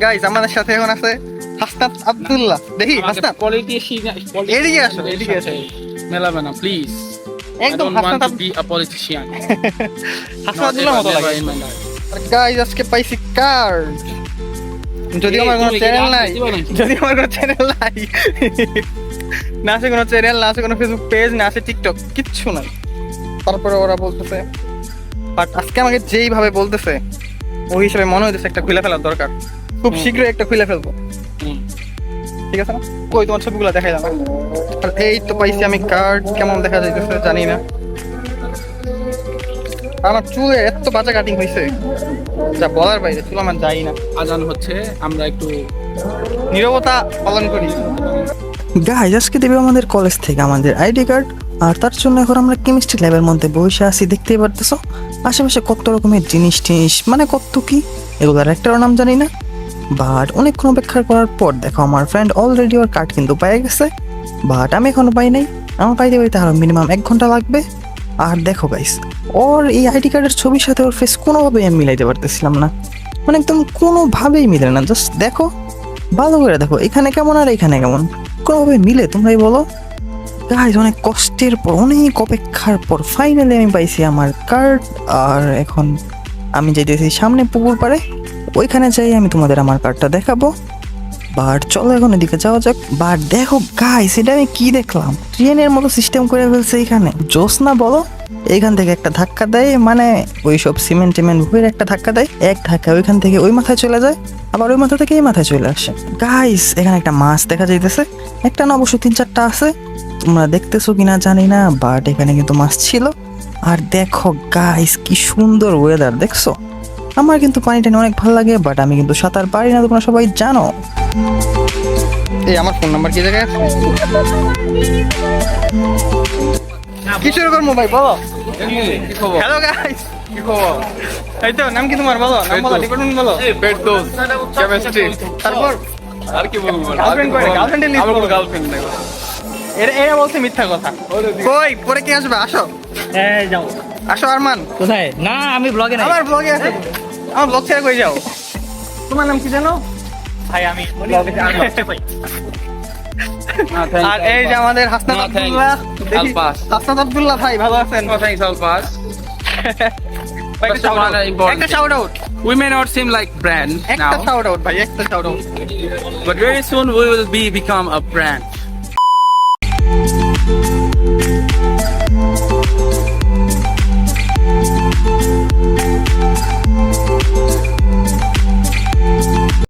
Guys আমাদের সাথে এখন আছে হাসনাত আব্দুল্লাহ। দেখি হাসনাত এদিকে আসো, এদিকে আসো। মেলাবে না প্লিজ। একদম হাসনাত আব্দুল্লাহ মতো লাগে। গাইস আজকে পাইছি কার্ড। যদি আমার কোনো চ্যানেল নাই, না আছে কোনো চ্যানেল, না আছে কোনো ফেসবুক পেজ, না আছে টিকটক, কিচ্ছু নাই, তারপরে ওরা বলতেছে। বাট আজকে আমাকে যেইভাবে বলতেছে ওই হিসেবে মনে হইতেছে একটা খুলে ফেলার দরকার। খুব শীঘ্রই একটা খুলে ফেলবো, ঠিক আছে না? কই তোমার ছবিগুলো দেখাই যাবে। আর এই তো পাইছি আমি কার্ড। কেমন দেখা যাইতেছে জানি না। আমার চুলে এত বাজে কাটিং হয়েছে যা বলার বাইরে। চুল আমার যাই না। আজান হচ্ছে, আমরা একটু নীরবতা পালন করি। গাইজ আজকে দেবে আমাদের কলেজ থেকে আমাদের আইডি কার্ড। আর তার জন্য এখন আমরা কেমিস্ট্রি ল্যাবের মধ্যে বসে আছি, দেখতেই পারতেছো। আশেপাশে কত রকমের জিনিস টিনিস, মানে কত কি, এগুলোর একটারও নাম জানি না। বাট অনেকক্ষণ অপেক্ষা করার পর দেখো আমার ফ্রেন্ড অলরেডি ওর কার্ড কিন্তু পেয়ে গেছে। বাট আমি এখনো পাই নাই। আমার পাইতে পাইতে আরো মিনিমাম 1 ঘন্টা লাগবে। আর দেখো গাইস, ওর এই আইডি কার্ডের ছবির সাথে ওর ফেস কোনোভাবেই আমি মিলাইতে পারতেছিলাম না, মানে একদম কোনোভাবেই মিলে না। জাস্ট দেখো, ভালো করে দেখো, এখানে কেমন আর এখানে কেমন, কোনোভাবে মিলে তোমরাই বলো। গাইস অনেক কষ্টের পর, অনেক অপেক্ষার পর ফাইনালি আমি পাইছি আমার কার্ড। আর এখন আমি যাইতেছি সামনে পুকুর পাড়ে, ওইখানে যাই আমি তোমাদের আমার কার্ডটা দেখাবো। বাট চলো এখন এদিকে যাওয়া যাক। বাট দেখো গাইস, এটা আমি কি দেখলাম, ট্রেনের মতো সিস্টেম করে ফেলছে এখানে। জোস না বলো? এইখান থেকে একটা ধাক্কা দেয়, মানে ওই সব সিমেন্ট টিমেন্ট ভুয়ের একটা ধাক্কা দেয়, এক ধাক্কা ওইখান থেকে ওই মাথায় চলে যায়, আবার ওই মাথা থেকে এই মাথায় চলে আসে। গাইস এখানে একটা মাছ দেখা যাইতেছে, একটা না অবশ্য 3-4টা আছে, তোমরা দেখতেছো কিনা জানি না, বাট এখানে কিন্তু মাছ ছিল। আর দেখো গাইস কি সুন্দর ওয়েদার, দেখছো? আমার কিন্তু পানিটা অনেক ভালো লাগে, বাট আমি কিন্তু সাঁতার পারি না, তোমরা সবাই জানো। এই আমার ফোন নাম্বার কি জায়গায় আছে? কি শুরু করবো ভাই, বলো। হ্যালো গাইস, কি খবর? এই তো নাম কি তোমার, বলো নাম, বলো ডিপার্টমেন্ট বলো। ফেরদৌস, কেমিস্ট্রি। তারপর আর কি বলবো? গার্লফ্রেন্ড করে, গার্লফ্রেন্ডের লিস্ট আমার বলো। গার্লফ্রেন্ড নাই। এরা বলছে মিথ্যা কথা। কই পরে কি আসবে? আসো যাও আসো আরমান। কোথায়? না আমি ব্লগে নাই। আমার ব্লগে আছে, আমার ব্লগ ছেড়ে কই যাও? তোমার নাম কি জানো ভাই আমি আর এই যে আমাদের হাসনাত No, thanks. আব্দুল্লাহ। দেখি, I'll pass. হাসনাত আব্দুল্লাহ ভাই ভালো আছেন? No thanks, I'll pass. ভাই, একটা shout out, important একটা shout out, We may not seem like brand একটা now, shout out ভাই, একটা shout out। but very soon we will become a brand.